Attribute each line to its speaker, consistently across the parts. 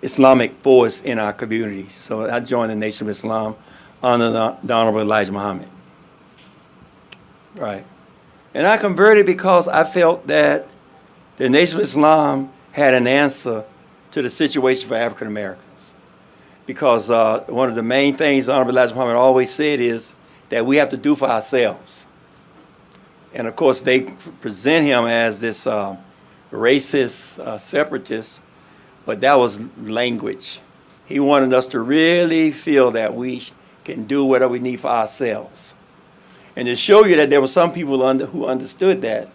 Speaker 1: Islamic force in our communities. So I joined the Nation of Islam under the Honorable Elijah Muhammad. Right. And I converted because I felt that the Nation of Islam had an answer to the situation for African Americans. Because one of the main things Honorable Elijah Muhammad always said is that we have to do for ourselves. And of course, they present him as this racist separatist, but that was language. He wanted us to really feel that we can do whatever we need for ourselves. And to show you that there were some people who understood that,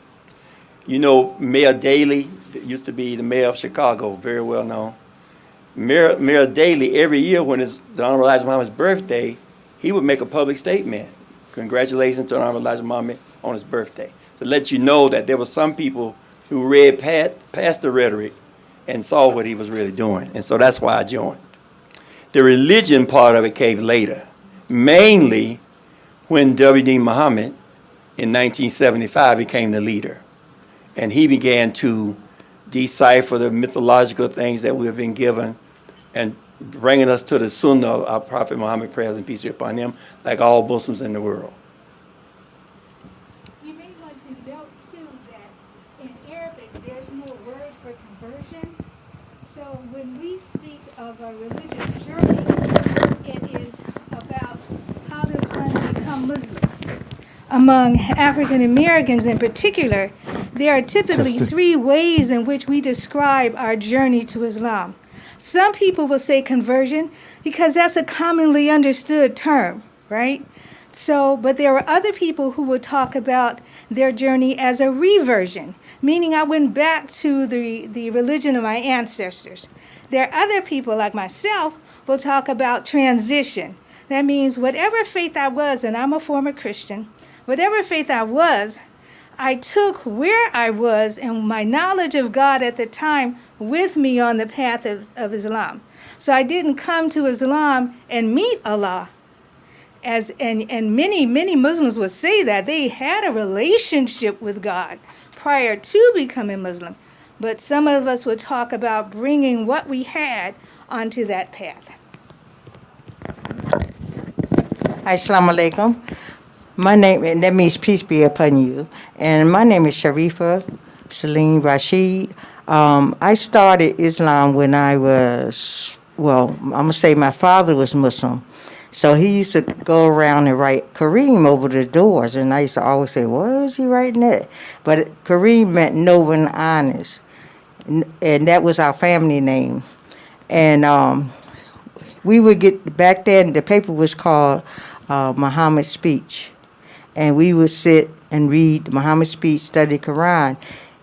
Speaker 1: you know, Mayor Daley, that used to be the mayor of Chicago, very well known. Mayor Daley, every year when the Honorable Elijah Muhammad's birthday, he would make a public statement. Congratulations to Honorable Elijah Muhammad on his birthday. To let you know that there were some people who read past the rhetoric and saw what he was really doing. And so that's why I joined. The religion part of it came later, mainly when W.D. Muhammad in 1975 became the leader. And he began to decipher the mythological things that we have been given and bringing us to the Sunnah of our Prophet Muhammad, prayers and peace be upon him, like all Muslims in the world.
Speaker 2: You may want to note, too, that in Arabic there's no word for conversion. So when we speak of a religious journey, it is about how does one become Muslim. Among African Americans in particular, there are typically three ways in which we describe our journey to Islam. Some people will say conversion because that's a commonly understood term, right? So, but there are other people who will talk about their journey as a reversion, meaning I went back to the religion of my ancestors. There are other people like myself will talk about transition. That means whatever faith I was, and I'm a former Christian, whatever faith I was, I took where I was and my knowledge of God at the time with me on the path of Islam. So I didn't come to Islam and meet Allah. And many Muslims would say that they had a relationship with God prior to becoming Muslim. But some of us would talk about bringing what we had onto that path.
Speaker 3: Assalamu alaikum. My name, and that means peace be upon you. And my name is Sharifa Salim Rashid. I started Islam when I was, well, I'm going to say my father was Muslim. So he used to go around and write Kareem over the doors. And I used to always say, what is he writing that? But Kareem meant noble and honest. And that was our family name. And we would get, back then the paper was called Muhammad's Speech. And we would sit and read Muhammad's speech, study Quran.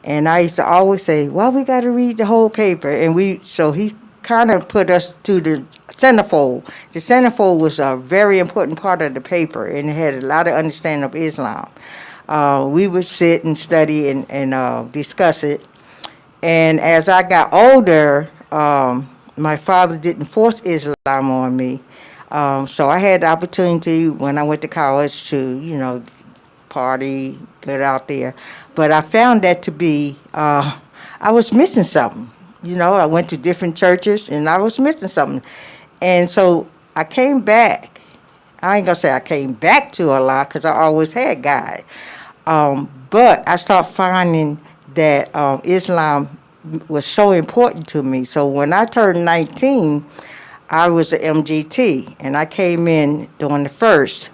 Speaker 3: And I used to always say, well, we got to read the whole paper. And so he kind of put us to the centerfold. The centerfold was a very important part of the paper, and it had a lot of understanding of Islam. We would sit and study and discuss it. And as I got older, my father didn't force Islam on me. So I had the opportunity when I went to college to, party, get out there. But I found that to be, I was missing something. I went to different churches and I was missing something. And so I came back. I ain't going to say I came back to Allah because I always had God. But I started finding that Islam was so important to me. So when I turned 19, I was an MGT, and I came in during the first,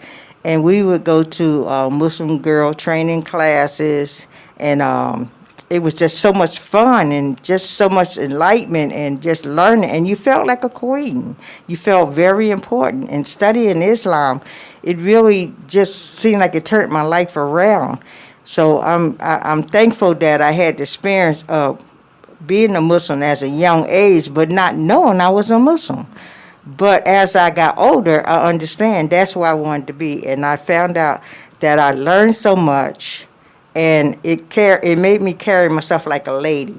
Speaker 3: and we would go to Muslim girl training classes, and it was just so much fun and just so much enlightenment and just learning, and you felt like a queen. You felt very important. And studying Islam, it really just seemed like it turned my life around. So I'm thankful that I had the experience of being a Muslim as a young age, but not knowing I was a Muslim. But as I got older, I understand that's where I wanted to be. And I found out that I learned so much, and it made me carry myself like a lady.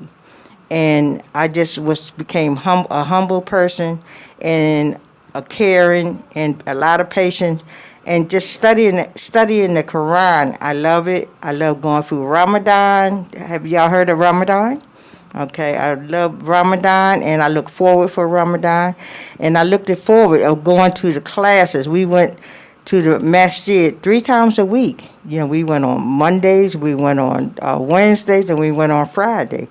Speaker 3: And I just became a humble person, and a caring, and a lot of patience. And just studying the Quran, I love it. I love going through Ramadan. Have y'all heard of Ramadan? Okay, I love Ramadan, and I look forward for Ramadan, and I looked forward of going to the classes. We went to the Masjid 3 times a week. You know, we went on Mondays, we went on Wednesdays, and we went on Friday.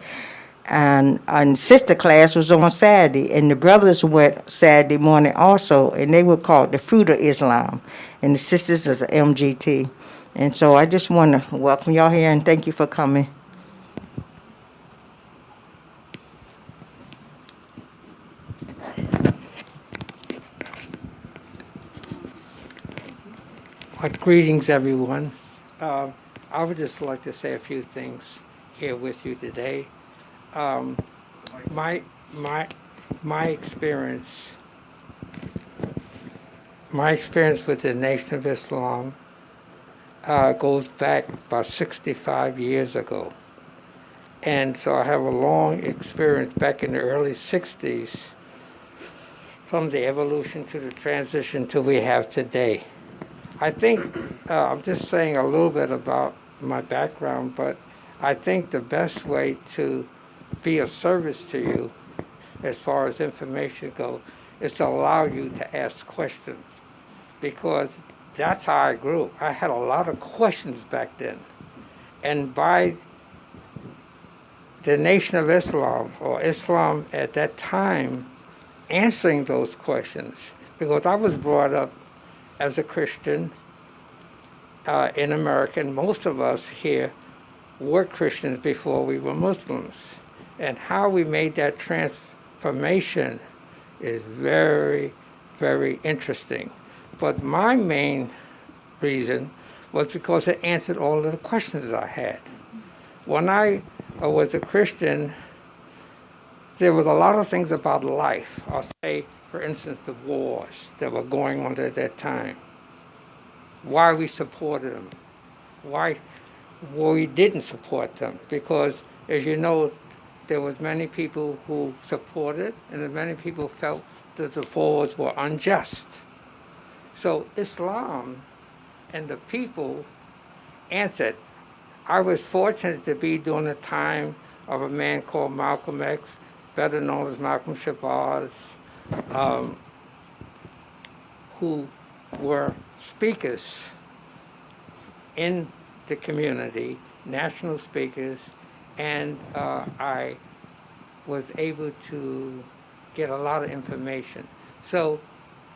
Speaker 3: And sister class was on Saturday, and the brothers went Saturday morning also, and they were called the Fruit of Islam, and the sisters is a MGT. And so I just want to welcome y'all here and thank you for coming.
Speaker 4: Greetings, everyone. I would just like to say a few things here with you today. My my my experience with the Nation of Islam goes back about 65 years ago, and so I have a long experience back in the early 60s, from the evolution to the transition to we have today. I think, I'm just saying a little bit about my background, but I think the best way to be of service to you as far as information goes is to allow you to ask questions, because that's how I grew. I had a lot of questions back then. And by the Nation of Islam, or Islam at that time, answering those questions, because I was brought up as a Christian in America, and most of us here were Christians before we were Muslims. And how we made that transformation is very, very interesting. But my main reason was because it answered all of the questions I had. When I was a Christian, there was a lot of things about life. I'll say, for instance, the wars that were going on at that time, why we supported them, why we didn't support them, because, as you know, there was many people who supported and many people felt that the wars were unjust. So Islam and the people answered. I was fortunate to be during the time of a man called Malcolm X, better known as Malcolm Shabazz, who were speakers in the community, national speakers, and I was able to get a lot of information. So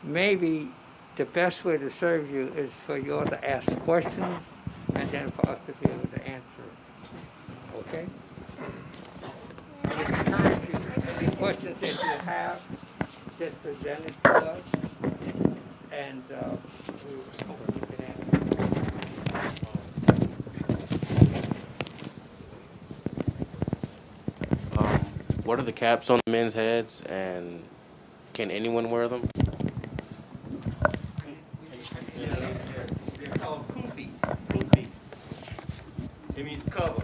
Speaker 4: maybe the best way to serve you is for you all to ask questions and then for us to be able to answer it. Okay? I would encourage you, the questions that you have, just present it to us, and we hope you can answer.
Speaker 5: What are the caps on the men's heads, and can anyone wear them?
Speaker 1: They're called kufi. Kufi. It means cover.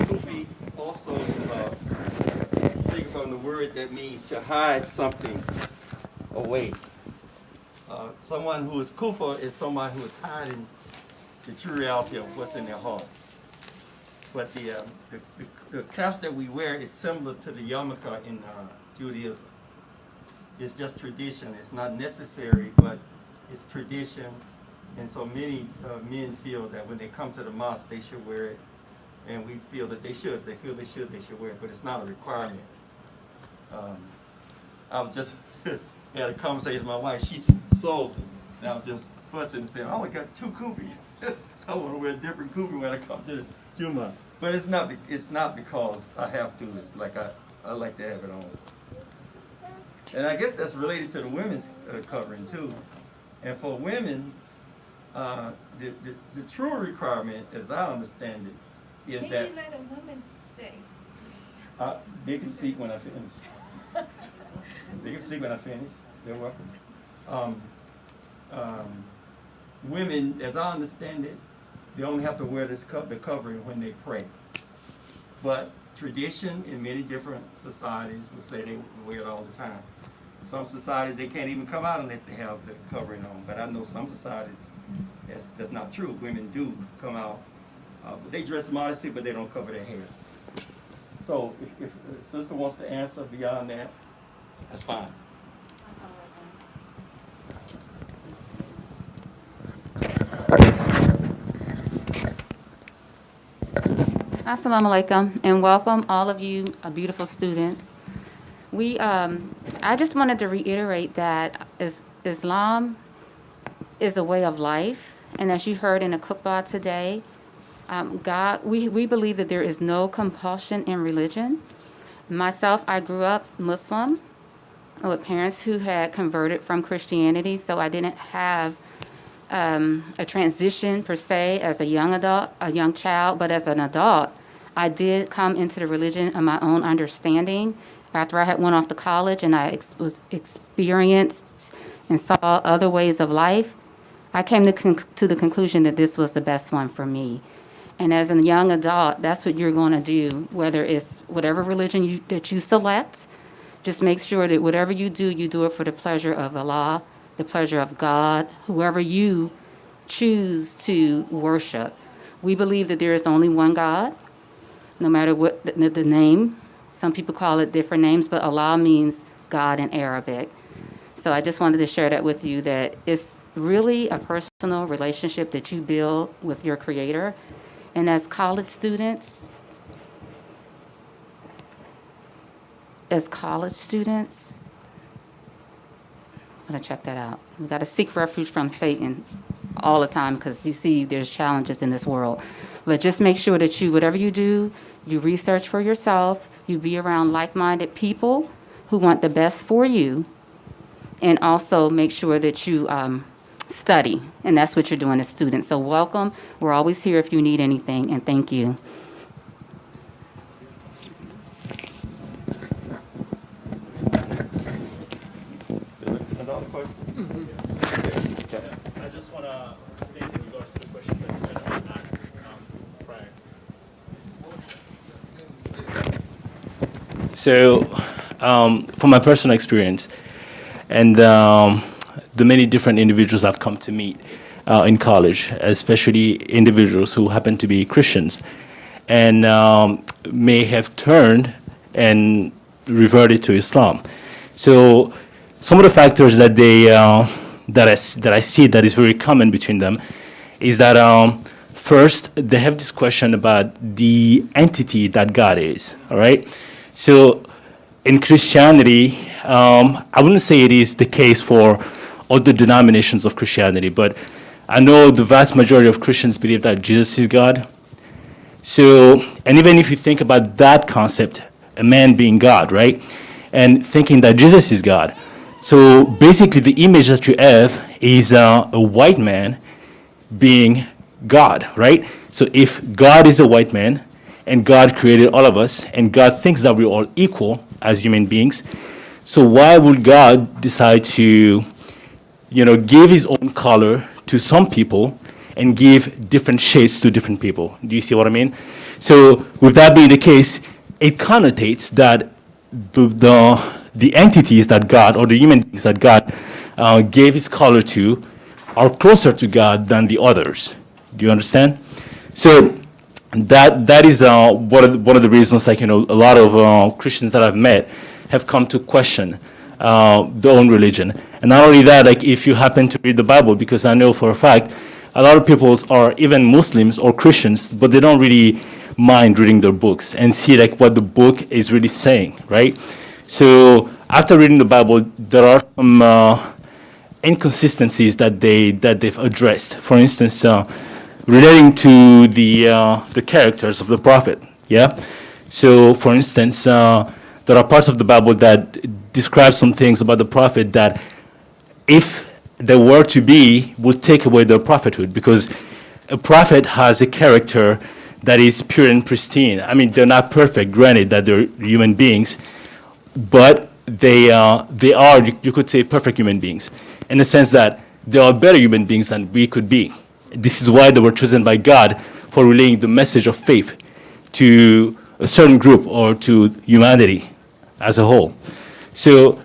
Speaker 1: Kufi also is taken from the word that means to hide something away. Someone who is kufa is someone who is hiding the true reality of what's in their heart. But the caps that we wear is similar to the yarmulke in Judaism. It's just tradition. It's not necessary, but it's tradition. And so many men feel that when they come to the mosque, they should wear it. And we feel that they should. They feel they should wear it. But it's not a requirement. I was just had a conversation with my wife. She sews them. And I was just fussing and saying, I only got 2 kufis. I want to wear a different kufi when I come to the Jumu'ah. But it's not because I have to. It's like I like to have it on. And I guess that's related to the women's covering too. And for women, the true requirement, as I understand it, is that
Speaker 2: Maybe let a woman say.
Speaker 1: they can speak when I finish. They can speak when I finish. They're welcome. Women, as I understand it, they only have to wear the covering when they pray. But tradition in many different societies would say they wear it all the time. Some societies, they can't even come out unless they have the covering on. But I know some societies, that's not true. Women do come out. They dress modestly, but they don't cover their hair. So if the sister wants to answer beyond that, that's fine.
Speaker 6: Assalamu alaikum, and welcome all of you beautiful students. I just wanted to reiterate that Islam is a way of life, and as you heard in the khutbah today, we believe that there is no compulsion in religion. Myself, I grew up Muslim with parents who had converted from Christianity, so I didn't have a transition per se as a young child, but as an adult, I did come into the religion of my own understanding after I had went off to college and I was experienced and saw other ways of life. I came to the conclusion that this was the best one for me. And as a young adult, that's what you're going to do, whether it's whatever religion that you select. Just make sure that whatever you do it for the pleasure of Allah, the pleasure of God, whoever you choose to worship. We believe that there is only one God, no matter what the name. Some people call it different names, but Allah means God in Arabic. So I just wanted to share that with you, that it's really a personal relationship that you build with your Creator. And as college students, I'm going to check that out. We got to seek refuge from Satan all the time because you see there's challenges in this world. But just make sure that whatever you do, you research for yourself, you be around like-minded people who want the best for you, and also make sure that you study. And that's what you're doing as students. So welcome. We're always here if you need anything, and thank you.
Speaker 1: Another question?
Speaker 7: I just want to speak in regards to the question that the gentleman asked prior. So, from my personal experience and the many different individuals I've come to meet in college, especially individuals who happen to be Christians and may have turned and reverted to Islam. So, some of the factors that I see that is very common between them is that first they have this question about the entity that God is. All right, so in Christianity, I wouldn't say it is the case for all the denominations of Christianity, but I know the vast majority of Christians believe that Jesus is God. So, and even if you think about that concept, a man being God, right, and thinking that Jesus is God. So basically the image that you have is a white man being God, right? So if God is a white man and God created all of us and God thinks that we're all equal as human beings, so why would God decide to, give his own color to some people and give different shades to different people? Do you see what I mean? So with that being the case, it connotates that the entities that God, or the human beings that God gave his color to, are closer to God than the others. Do you understand? So that is one of the reasons, a lot of Christians that I've met have come to question their own religion. And not only that, if you happen to read the Bible, because I know for a fact a lot of people are even Muslims or Christians, but they don't really mind reading their books and see what the book is really saying, right? So after reading the Bible, there are some inconsistencies that they've addressed. For instance, relating to the characters of the prophet. Yeah. So, for instance, there are parts of the Bible that describe some things about the prophet that, if they were to be, would take away their prophethood, because a prophet has a character that is pure and pristine. I mean, they're not perfect, granted that they're human beings, but they are, you could say, perfect human beings, in the sense that they are better human beings than we could be. This is why they were chosen by God for relaying the message of faith to a certain group or to humanity as a whole. So,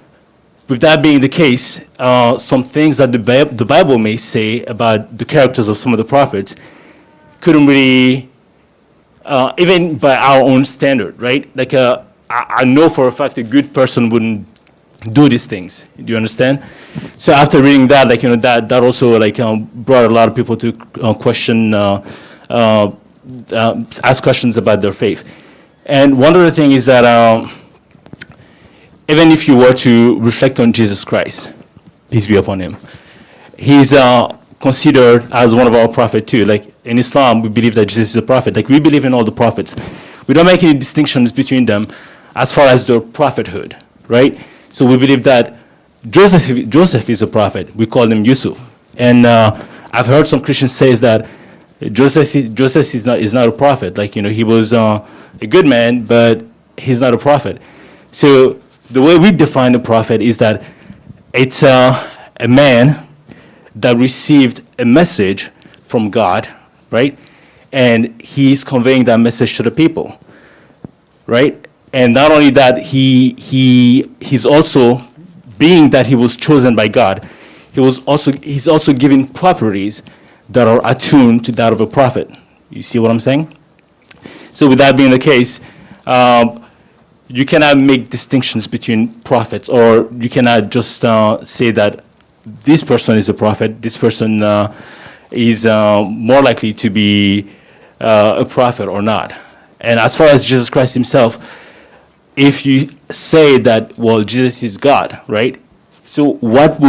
Speaker 7: with that being the case, some things that the Bible may say about the characters of some of the prophets couldn't really even by our own standard, right? Like I know for a fact a good person wouldn't do these things. Do you understand? So after reading that, like that also like brought a lot of people to question, ask questions about their faith. And one other thing is that even if you were to reflect on Jesus Christ, peace be upon him, he's considered as one of our prophets too. Like in Islam, we believe that Jesus is a prophet. Like we believe in all the prophets. We don't make any distinctions between them as far as their prophethood, right? So we believe that Joseph is a prophet. We call him Yusuf. And I've heard some Christians say that Joseph is not a prophet. Like, he was a good man, but he's not a prophet. So the way we define a prophet is that it's a man that received a message from God, right? And he's conveying that message to the people, right? And not only that, he's also, being that he was chosen by God, he's also given properties that are attuned to that of a prophet. You see what I'm saying? So with that being the case, you cannot make distinctions between prophets, or you cannot just say that this person is a prophet, this person is more likely to be a prophet or not. And as far as Jesus Christ himself, if you say that, well, Jesus is God, right? So what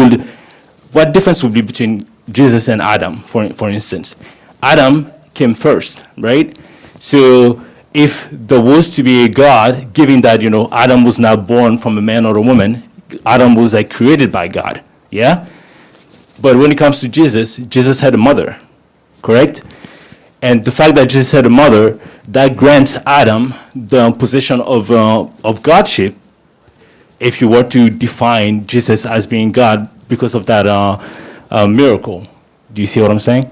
Speaker 7: difference would be between Jesus and Adam, for instance? Adam came first, right? So if there was to be a God, given that, Adam was not born from a man or a woman, Adam was like created by God, yeah? But when it comes to Jesus, Jesus had a mother, correct? And the fact that Jesus had a mother, that grants Adam the position of godship, if you were to define Jesus as being God because of that miracle. Do you see what I'm saying?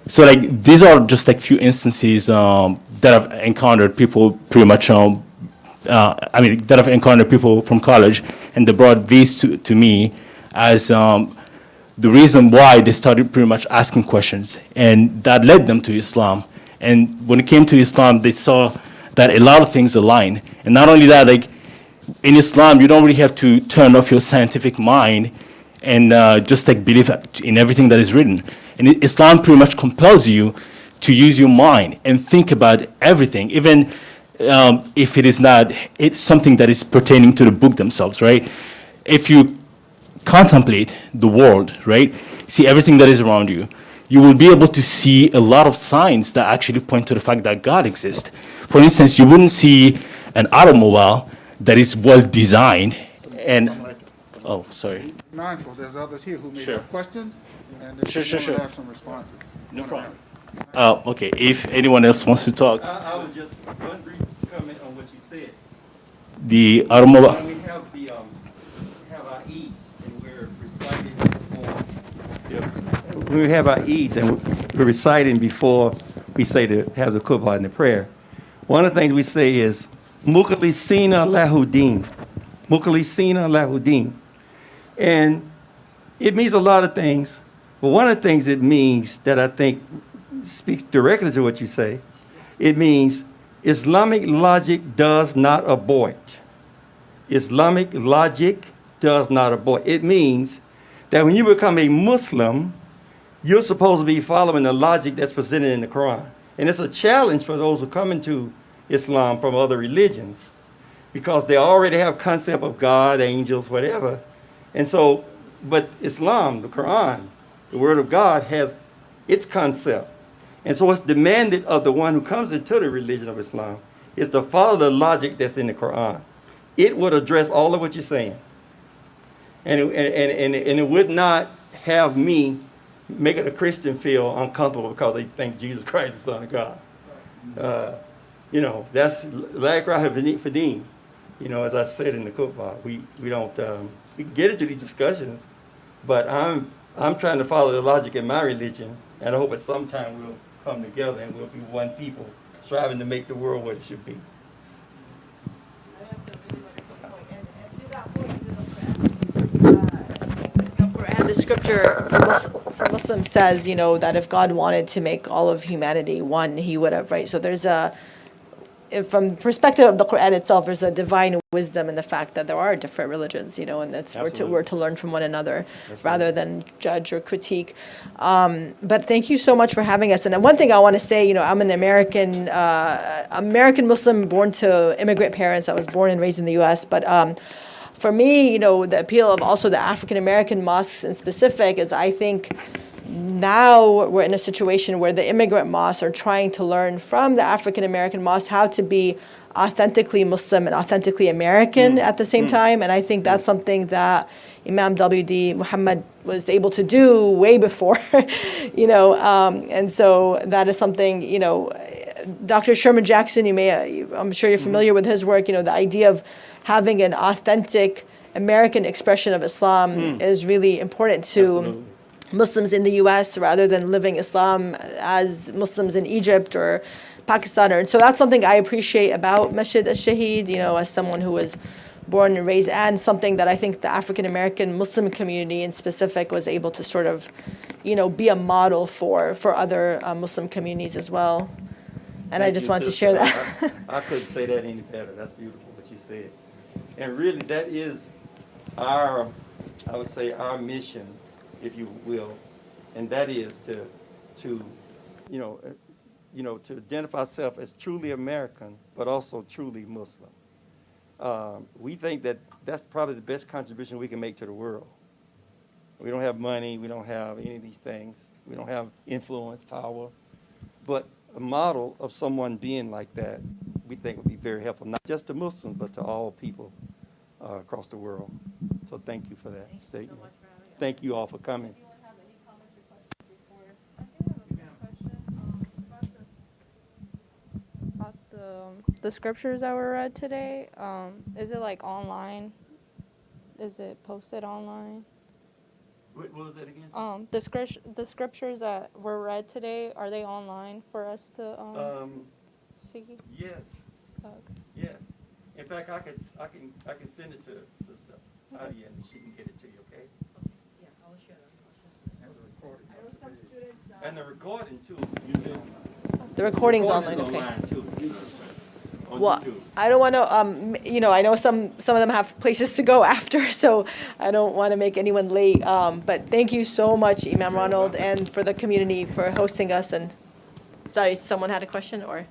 Speaker 7: So like these are just like few instances that I've encountered people pretty much, that I've encountered people from college, and they brought these to me as the reason why they started pretty much asking questions, and that led them to Islam. And when it came to Islam, they saw that a lot of things align. And not only that, like in Islam, you don't really have to turn off your scientific mind and just like believe in everything that is written. And Islam pretty much compels you to use your mind and think about everything, even if it's something that is pertaining to the book themselves, right? If you contemplate the world, right? See everything that is around you, you will be able to see a lot of signs that actually point to the fact that God exists. For instance, you wouldn't see an automobile that is well designed and, oh, sorry.
Speaker 8: Mindful, there's others here who may
Speaker 7: Sure.
Speaker 8: have questions, and if
Speaker 7: Sure.
Speaker 8: you want to have some responses.
Speaker 7: No problem. Okay, if anyone else wants to talk,
Speaker 1: I was just one brief comment on what you said.
Speaker 7: the automobile,
Speaker 1: When we have our Eves and we're reciting before. When we have our Eves and we're reciting before we say to have the khutbah and the prayer, one of the things we say is Mukhlisina lahudin. Mukhlisina lahudin. And it means a lot of things, but one of the things it means that I think speaks directly to what you say, it means Islamic logic does not abort. Islamic logic does not abort. It means that when you become a Muslim, you're supposed to be following the logic that's presented in the Quran. And it's a challenge for those who come into Islam from other religions, because they already have concept of God, angels, whatever. And so, but Islam, the Quran, the Word of God, has its concept. And so it's demanded of the one who comes into the religion of Islam is to follow the logic that's in the Quran. It would address all of what you're saying. And it would not have me making a Christian feel uncomfortable because they think Jesus Christ is the Son of God. That's la ikraha fi din. As I said in the khutbah, we don't, we can get into these discussions, but I'm trying to follow the logic in my religion, and I hope at some time we'll come together and we'll be one people striving to make the world what it should be.
Speaker 9: The Quran, the scripture for Muslim says, you know, that if God wanted to make all of humanity one, he would have, right? So there's from the perspective of the Quran itself, there's a divine wisdom in the fact that there are different religions, you know, and that's we're to learn from one another rather than judge or critique. But thank you so much for having us. And then one thing I want to say, you know, I'm an American Muslim born to immigrant parents. I was born and raised in the U.S., but for me, you know, the appeal of also the African American mosques in specific is I think now we're in a situation where the immigrant mosques are trying to learn from the African American mosques how to be authentically Muslim and authentically American at the same time. And I think that's something that Imam W.D. Muhammad was able to do way before, you know. And so that is something, you know, Dr. Sherman Jackson, I'm sure you're familiar with his work, you know, the idea of having an authentic American expression of Islam is really important to Muslims in the U.S. rather than living Islam as Muslims in Egypt or Pakistan. And so that's something I appreciate about Masjid Ash-Shaheed, you know, as someone who was born and raised, and something that I think the African American Muslim community in specific was able to sort of, you know, be a model for other Muslim communities as well. And I just wanted to share that.
Speaker 1: I couldn't say that any better. That's beautiful what you said. And really, that is I would say, our mission, if you will, and that is to identify ourselves as truly American, but also truly Muslim. We think that that's probably the best contribution we can make to the world. We don't have money, we don't have any of these things, we don't have influence, power, but a model of someone being like that, we think would be very helpful, not just to Muslims, but to all people across the world. So thank you for that statement. Thank you all for coming.
Speaker 10: Anyone have any comments or questions before? I do have a question about the scriptures that were read today. Is it like online? Is it posted online?
Speaker 1: What was that again?
Speaker 10: The scriptures that were read today, are they online for us to see?
Speaker 1: Yes.
Speaker 10: Oh, okay.
Speaker 1: Yes. In fact, I can send it to Sister Adia and she can get it to you, okay?
Speaker 3: Yeah, I'll share that.
Speaker 8: And the recording.
Speaker 2: I know some students,
Speaker 1: And the recording too. You said
Speaker 9: The recording's
Speaker 1: recording's
Speaker 9: online, okay.
Speaker 1: online too. On
Speaker 9: Well,
Speaker 1: YouTube.
Speaker 9: I don't want to, you know, I know some of them have places to go after, so I don't want to make anyone late. But thank you so much, Imam Ronald, and for the community for hosting us. And sorry, someone had a question, or?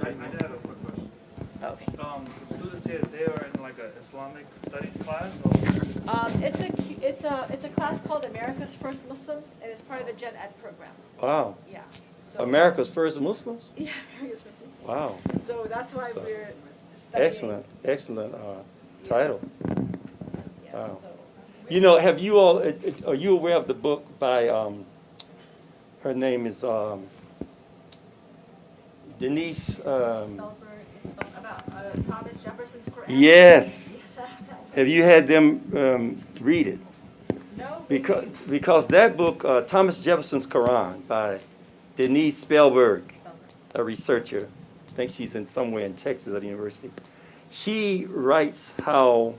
Speaker 11: I did have a quick question.
Speaker 9: Okay.
Speaker 11: The students here, they are in like an Islamic studies class, or?
Speaker 9: It's a class called America's First Muslims, and it's part of the Gen Ed program.
Speaker 1: Wow.
Speaker 9: Yeah. So,
Speaker 1: America's First Muslims?
Speaker 9: Yeah, America's First Muslims.
Speaker 1: Wow.
Speaker 9: So that's why
Speaker 1: So,
Speaker 9: we're studying.
Speaker 1: Excellent title.
Speaker 9: Yeah,
Speaker 1: Wow.
Speaker 9: so,
Speaker 1: You know, have you all, are you aware of the book by, her name is Denise,
Speaker 9: Spellberg is about Thomas Jefferson's Quran.
Speaker 1: yes.
Speaker 9: Yes, I have that.
Speaker 1: Have you had them read it?
Speaker 9: No.
Speaker 1: Because that book, Thomas Jefferson's Quran by Denise Spellberg, a researcher, I think she's in somewhere in Texas at the university. She writes how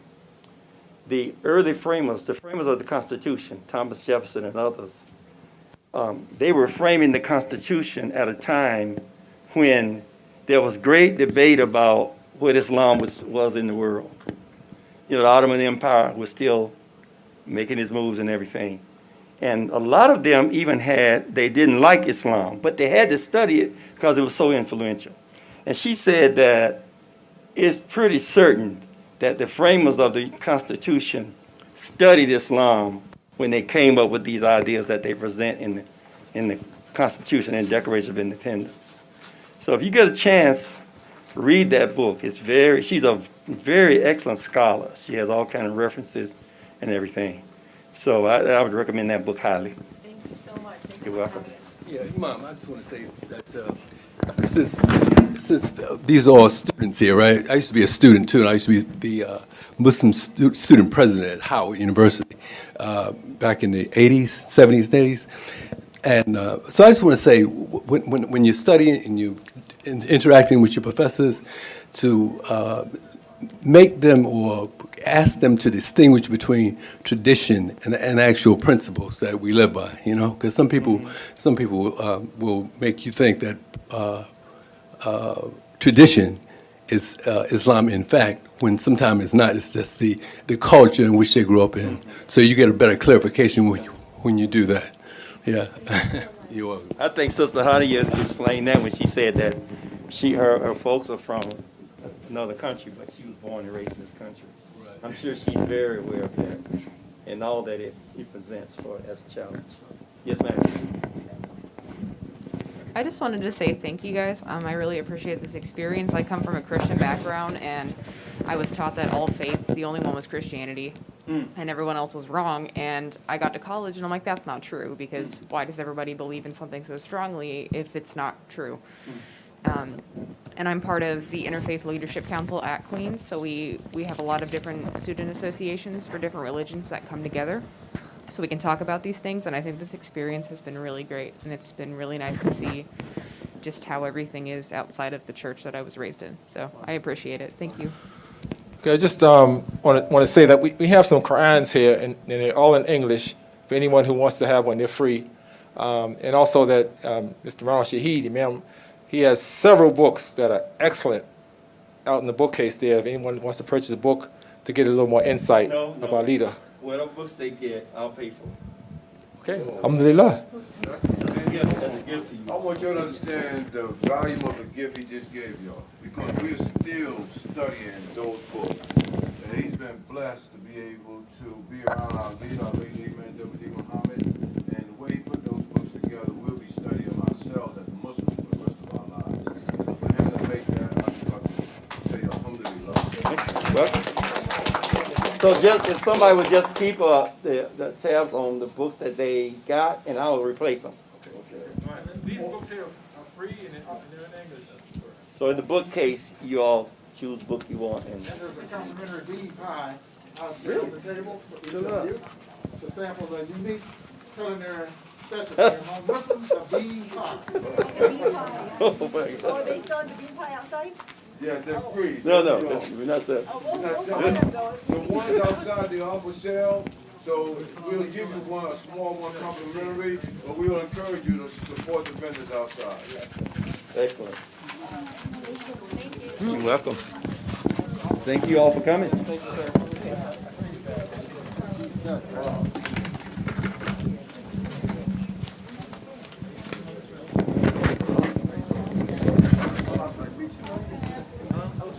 Speaker 1: the early framers, the framers of the Constitution, Thomas Jefferson and others, they were framing the Constitution at a time when there was great debate about what Islam was in the world. You know, the Ottoman Empire was still making its moves and everything. And a lot of them even they didn't like Islam, but they had to study it because it was so influential. And she said that it's pretty certain that the framers of the Constitution studied Islam when they came up with these ideas that they present in the Constitution and Declaration of Independence. So if you get a chance, read that book. She's a very excellent scholar. She has all kind of references and everything. So I would recommend that book highly.
Speaker 9: Thank you so much.
Speaker 1: You're welcome.
Speaker 12: Yeah, Imam, I just want to say that since these are all students here, right? I used to be a student too, and I used to be the Muslim student president at Howard University back in the 80s, 70s, 80s. And so I just want to say, when you're studying and you're interacting with your professors, to make them or ask them to distinguish between tradition and actual principles that we live by, you know? Because some people will make you think that tradition is Islam in fact, when sometimes it's not. It's just the culture in which they grew up in. So you get a better clarification when you do that. Yeah. You're welcome.
Speaker 1: I think Sister Hadia explained that when she said that her folks are from another country, but she was born and raised in this country.
Speaker 12: Right.
Speaker 1: I'm sure she's very aware of that and all that it presents for as a challenge. Yes, ma'am.
Speaker 13: I just wanted to say thank you guys. I really appreciate this experience. I come from a Christian background, and I was taught that all faiths, the only one was Christianity, and everyone else was wrong. And I got to college, and I'm like, that's not true, because why does everybody believe in something so strongly if it's not true? And I'm part of the Interfaith Leadership Council at Queens, so we have a lot of different student associations for different religions that come together, so we can talk about these things. And I think this experience has been really great, and it's been really nice to see just how everything is outside of the church that I was raised in. So I appreciate it. Thank you.
Speaker 14: Okay, I just want to say that we have some Qur'ans here, and they're all in English. For anyone who wants to have one, they're free. And also that Mr. Ash-Shaheed, he has several books that are excellent out in the bookcase there. If anyone wants to purchase a book to get a little more insight of our leader.
Speaker 1: Whatever books they get, I'll pay for.
Speaker 14: Okay, alhamdulillah.
Speaker 1: That's a gift to you.
Speaker 15: I want you to understand the volume of the gift he just gave y'all, because we're still studying those books. And he's been blessed to be able to be around our leader, Amen, W.D. Muhammad. And the way he put those books together, we'll be studying them ourselves as Muslims for the rest of our lives. So for him to make that, I just want to say alhamdulillah.
Speaker 1: Welcome. So just, if somebody would just keep the tabs on the books that they got, and I'll replace them.
Speaker 14: These books here are free and they're in English.
Speaker 1: So in the bookcase, you all choose book you want. And
Speaker 8: there's a complimentary bean pie out there on the table for each of you to sample the unique culinary specialty among Muslims, the bean pie.
Speaker 1: Oh, my God.
Speaker 9: Oh, are they selling the bean pie outside?
Speaker 15: Yes, they're free.
Speaker 1: No, we're not selling.
Speaker 15: The ones outside, they offer sale. So we'll give you one, a small one complimentary, but we will encourage you to support the vendors outside.
Speaker 1: Excellent. You're welcome. Thank you all for coming.
Speaker 14: Thank you, sir.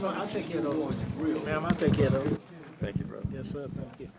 Speaker 16: I'll take care of those. Ma'am, I'll take care of those.
Speaker 1: Thank you, brother.
Speaker 16: Yes, sir. Thank you.